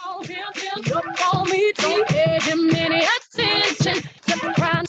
Call him, don't call me, don't pay him any attention. Just trying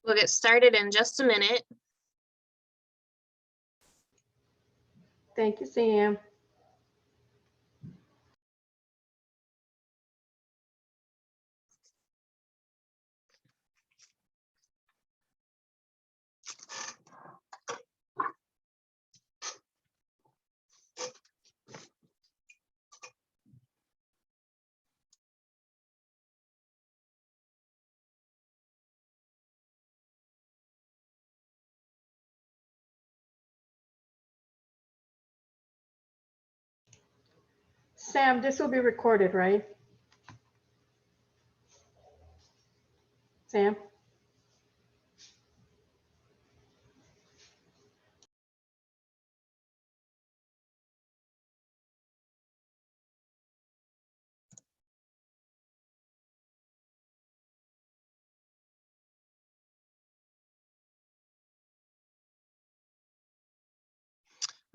We'll get started in just a minute. Thank you, Sam. Sam, this will be recorded, right? Sam?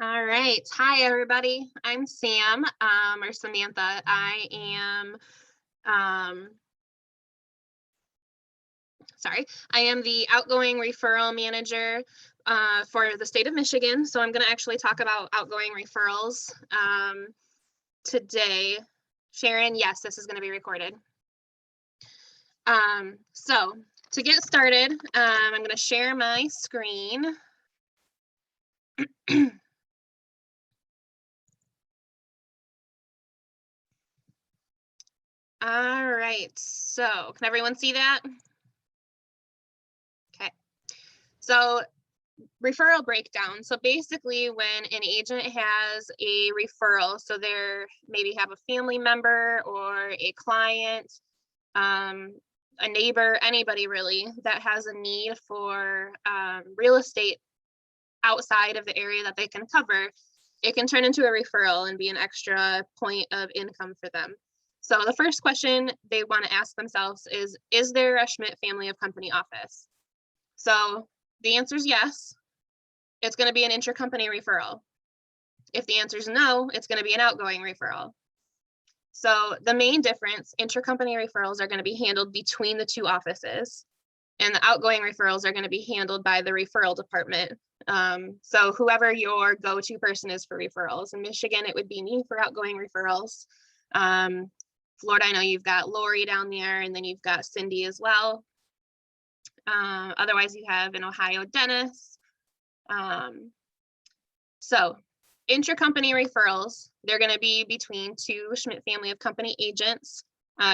All right. Hi, everybody. I'm Sam, or Samantha. I am, I am the Outgoing Referral Manager for the state of Michigan. So I'm going to actually talk about outgoing referrals today. Sharon, yes, this is going to be recorded. So to get started, I'm going to share my screen. All right, so can everyone see that? Okay, so referral breakdown. So basically when an agent has a referral, so they're maybe have a family member or a client, a neighbor, anybody really that has a need for real estate outside of the area that they can cover, it can turn into a referral and be an extra point of income for them. So the first question they want to ask themselves is there a Schmidt family of company office? So the answer is yes. It's going to be an intra-company referral. If the answer is no, it's going to be an outgoing referral. So the main difference, intra-company referrals are going to be handled between the two offices, and the outgoing referrals are going to be handled by the referral department. So whoever your go-to person is for referrals. In Michigan, it would be me for outgoing referrals. Florida, I know you've got Lori down there, and then you've got Cindy as well. Otherwise, you have in Ohio, Dennis. So intra-company referrals, they're going to be between two Schmidt family of company agents.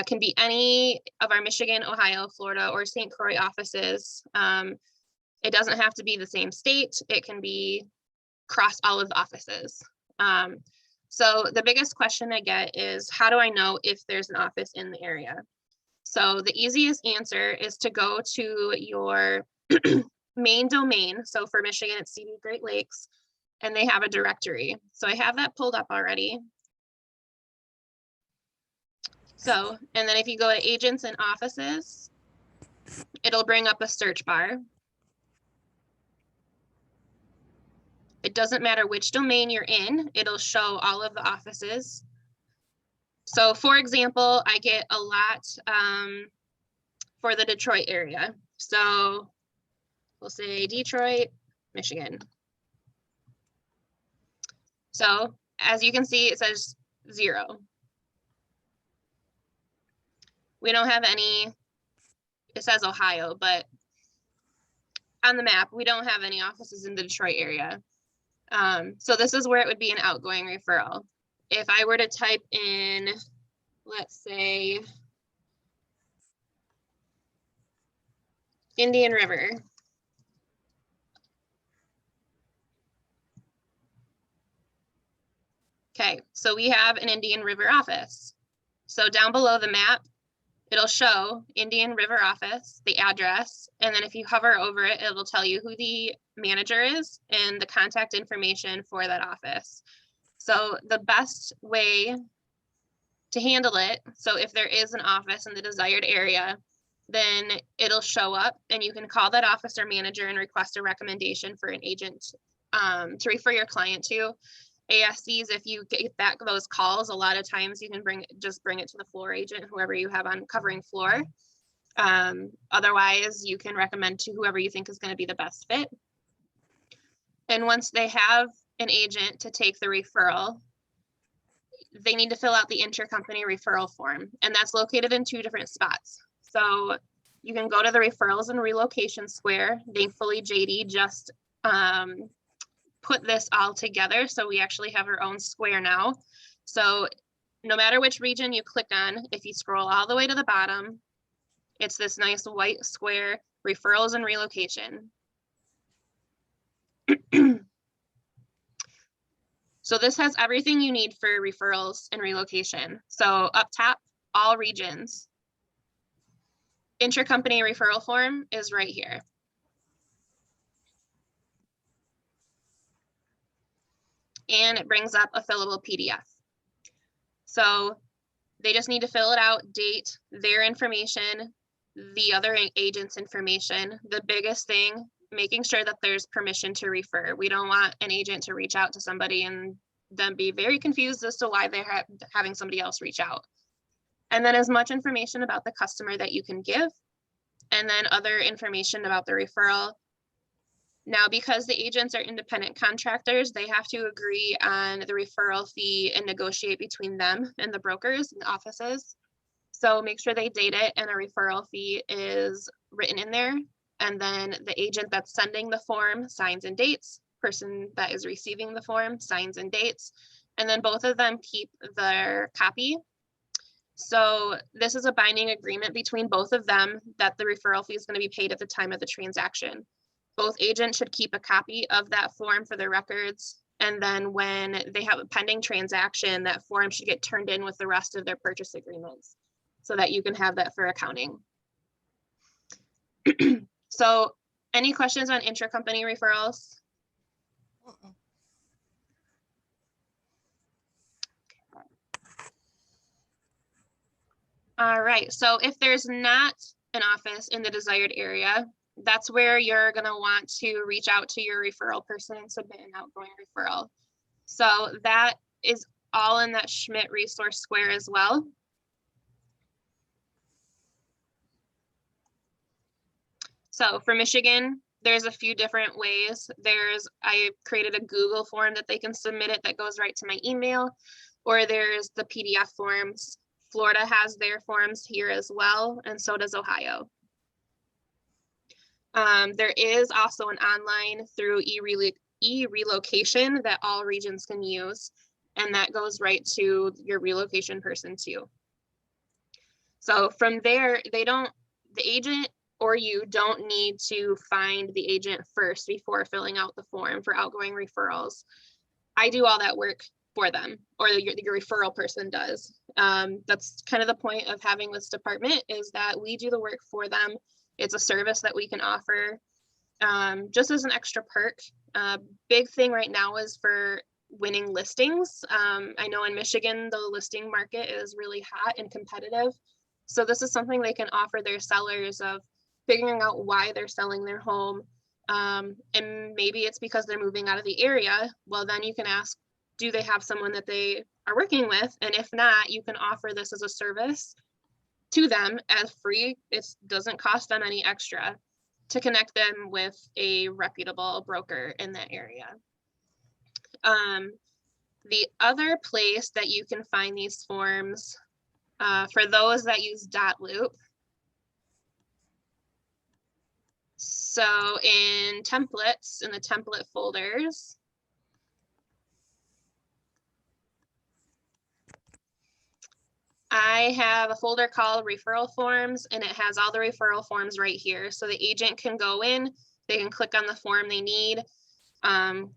Can be any of our Michigan, Ohio, Florida, or St. Croix offices. It doesn't have to be the same state. It can be across all of the offices. So the biggest question I get is, how do I know if there's an office in the area? So the easiest answer is to go to your main domain. So for Michigan, it's CD Great Lakes, and they have a directory. So I have that pulled up already. So, and then if you go to agents and offices, it'll bring up a search bar. It doesn't matter which domain you're in, it'll show all of the offices. So for example, I get a lot for the Detroit area. So we'll say Detroit, Michigan. So as you can see, it says 0. We don't have any, it says Ohio, but on the map, we don't have any offices in the Detroit area. So this is where it would be an outgoing referral. If I were to type in, let's say, Indian River. Okay, so we have an Indian River office. So down below the map, it'll show Indian River office, the address, and then if you hover over it, it'll tell you who the manager is and the contact information for that office. So the best way to handle it, so if there is an office in the desired area, then it'll show up and you can call that office or manager and request a recommendation for an agent to refer your client to. ASCs, if you get those calls, a lot of times you can just bring it to the floor agent, whoever you have on covering floor. Otherwise, you can recommend to whoever you think is going to be the best fit. And once they have an agent to take the referral, they need to fill out the intercompany referral form, and that's located in 2 different spots. So you can go to the referrals and relocation square. Thankfully, JD just put this all together, so we actually have our own square now. So no matter which region you click on, if you scroll all the way to the bottom, it's this nice white square, referrals and relocation. So this has everything you need for referrals and relocation. So up top, all regions. Intercompany referral form is right here. And it brings up a fillable PDF. So they just need to fill it out, date, their information, the other agent's information. The biggest thing, making sure that there's permission to refer. We don't want an agent to reach out to somebody and then be very confused as to why they're having somebody else reach out. And then as much information about the customer that you can give, and then other information about the referral. Now, because the agents are independent contractors, they have to agree on the referral fee and negotiate between them and the brokers and the offices. So make sure they date it and a referral fee is written in there. And then the agent that's sending the form signs and dates, person that is receiving the form signs and dates, and then both of them keep their copy. So this is a binding agreement between both of them that the referral fee is going to be paid at the time of the transaction. Both agents should keep a copy of that form for their records. And then when they have a pending transaction, that form should get turned in with the rest of their purchase agreements so that you can have that for accounting. So any questions on intracompany referrals? All right, so if there's not an office in the desired area, that's where you're gonna want to reach out to your referral person and submit an outgoing referral. So that is all in that Schmidt resource square as well. So for Michigan, there's a few different ways. I created a Google form that they can submit it that goes right to my email, or there's the PDF forms. Florida has their forms here as well, and so does Ohio. There is also an online through e-relocation that all regions can use, and that goes right to your relocation person too. So from there, the agent or you don't need to find the agent first before filling out the form for outgoing referrals. I do all that work for them, or your referral person does. That's kind of the point of having this department, is that we do the work for them. It's a service that we can offer just as an extra perk. Big thing right now is for winning listings. I know in Michigan, the listing market is really hot and competitive. So this is something they can offer their sellers, of figuring out why they're selling their home. And maybe it's because they're moving out of the area. Well, then you can ask, do they have someone that they are working with? And if not, you can offer this as a service to them as free. It doesn't cost them any extra to connect them with a reputable broker in that area. The other place that you can find these forms, for those that use .loop, so in templates, in the template folders, I have a folder called referral forms, and it has all the referral forms right here. So the agent can go in, they can click on the form they need,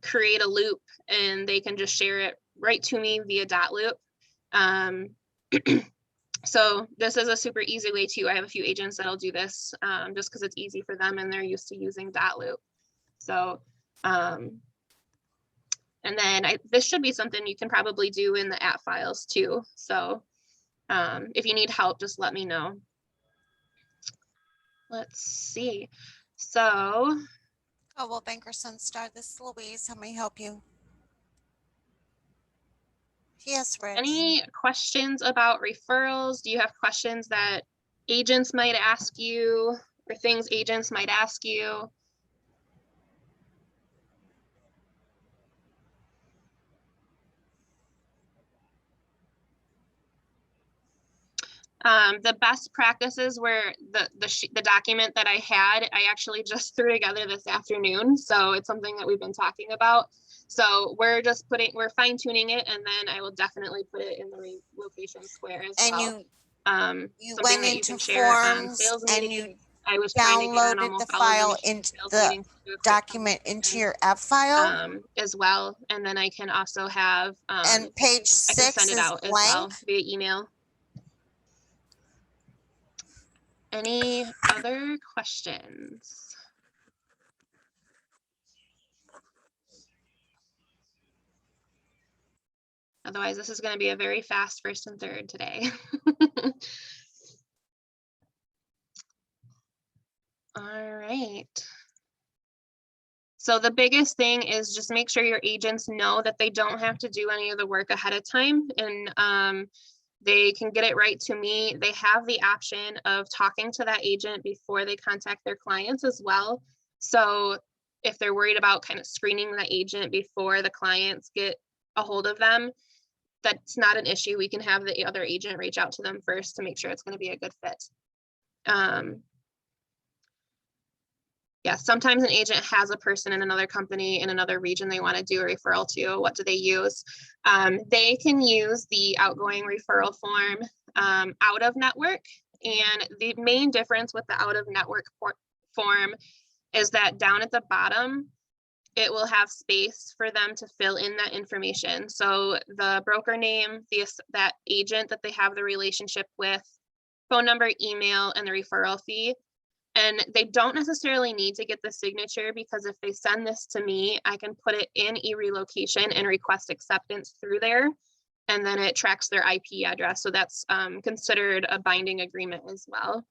create a loop, and they can just share it right to me via .loop. So this is a super easy way too. I have a few agents that'll do this just because it's easy for them and they're used to using .loop. So, and then this should be something you can probably do in the app files too. So if you need help, just let me know. Let's see. So. Coldwell Banker Sunstar, this is Louise. How may I help you? Yes, Rich. Any questions about referrals? Do you have questions that agents might ask you, or things agents might ask you. The best practices were the document that I had, I actually just threw together this afternoon. So it's something that we've been talking about. So we're fine tuning it, and then I will definitely put it in the relocation square as And well. you Something went that you into can share on forms sales and meetings. you I was trying to get on downloaded the almost all of file Michigan into sales the meetings to do a quick document into conversation, your app file. as well. And then I can also have, And page I can 6 send it is out as blank. well via email. Any other questions? Otherwise, this is going to be a very fast first and third today. All right. So the biggest thing is just make sure your agents know that they don't have to do any of the work ahead of time, and they can get it right to me. They have the option of talking to that agent before they contact their clients as well. So if they're worried about kind of screening the agent before the clients get a hold of them, that's not an issue. We can have the other agent reach out to them first to make sure it's going to be a good fit. Yeah, sometimes an agent has a person in another company in another region they want to do a referral to. What do they use? They can use the outgoing referral form out of network. And the main difference with the out of network form is that down at the bottom, it will have space for them to fill in that information. So the broker name, that agent that they have the relationship with, phone number, email, and the referral fee. And they don't necessarily need to get the signature, because if they send this to me, I can put it in e-relocation and request acceptance through there. And then it tracks their IP address. So that's considered a binding agreement as well.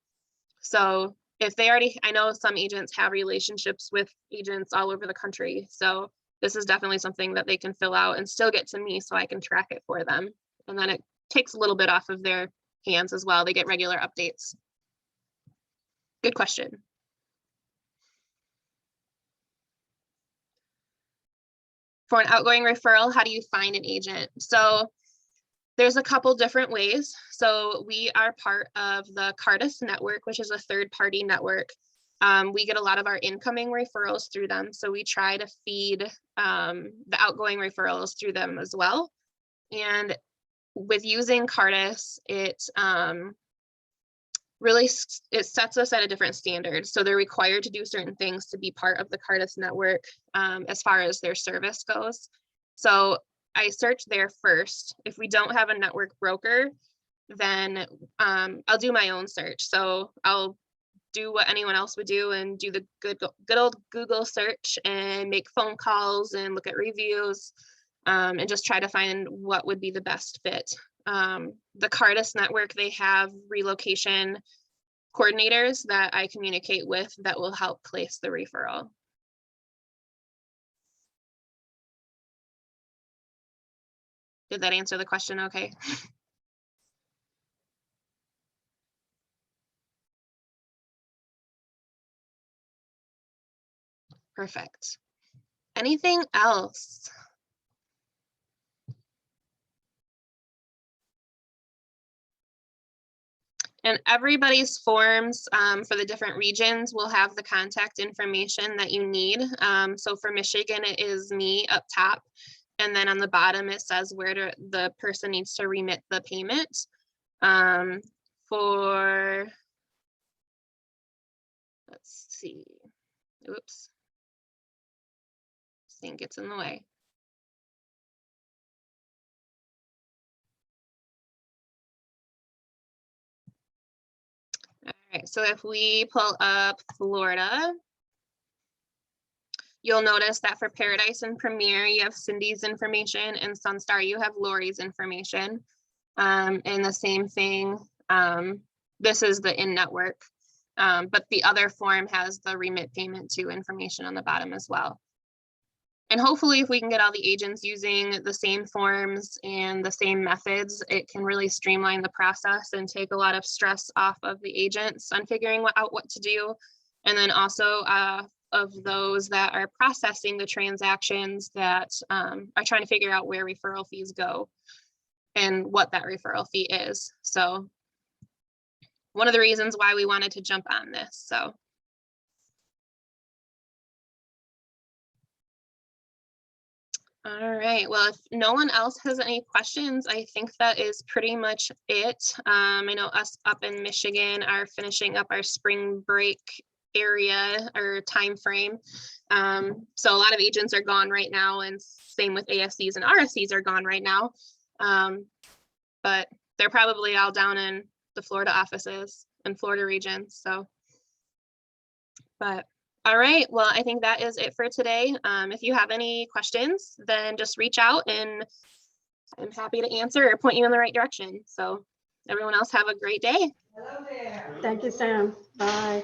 So if they already, I know some agents have relationships with agents all over the country. So this is definitely something that they can fill out and still get to me so I can track it for them. And then it takes a little bit off of their hands as well. They get regular updates. Good question. For an outgoing referral, how do you find an agent? So there's a couple different ways. So we are part of the Cardis network, which is a third-party network. We get a lot of our incoming referrals through them. So we try to feed the outgoing referrals through them as well. And with using Cardis, it sets us at a different standard. So they're required to do certain things to be part of the Cardis network as far as their service goes. So I search there first. If we don't have a network broker, then I'll do my own search. So I'll do what anyone else would do and do the good old Google search and make phone calls and look at reviews and just try to find what would be the best fit. The Cardis network, they have relocation coordinators that I communicate with that will help place the referral. Did that answer the question okay? Perfect. Anything else? And everybody's forms for the different regions will have the contact information that you need. So for Michigan, it is me up top. And then on the bottom, it says where the person needs to remit the payment. Let's see, oops, this thing gets in the way. All right, so if we pull up Florida, you'll notice that for Paradise and Premier, you have Cindy's information, and Sunstar, you have Lori's information. And the same thing, this is the in-network, but the other form has the remit payment to information on the bottom as well. And hopefully if we can get all the agents using the same forms and the same methods, it can really streamline the process and take a lot of stress off of the agents on figuring out what to do. And then also of those that are processing the transactions that are trying to figure out where referral fees go and what that referral fee is. So one of the reasons why we wanted to jump on this. So. All right, well, if no one else has any questions, I think that is pretty much it. I know us up in Michigan are finishing up our spring break area or time frame. So a lot of agents are gone right now, and same with ASCs and RSCs are gone right now. But they're probably all down in the Florida offices and Florida regions. So, but all right, well, I think that is it for today. If you have any questions, then just reach out and I'm happy to answer or point you in the right direction. So everyone else have a great day. Thank you, Sam. Bye.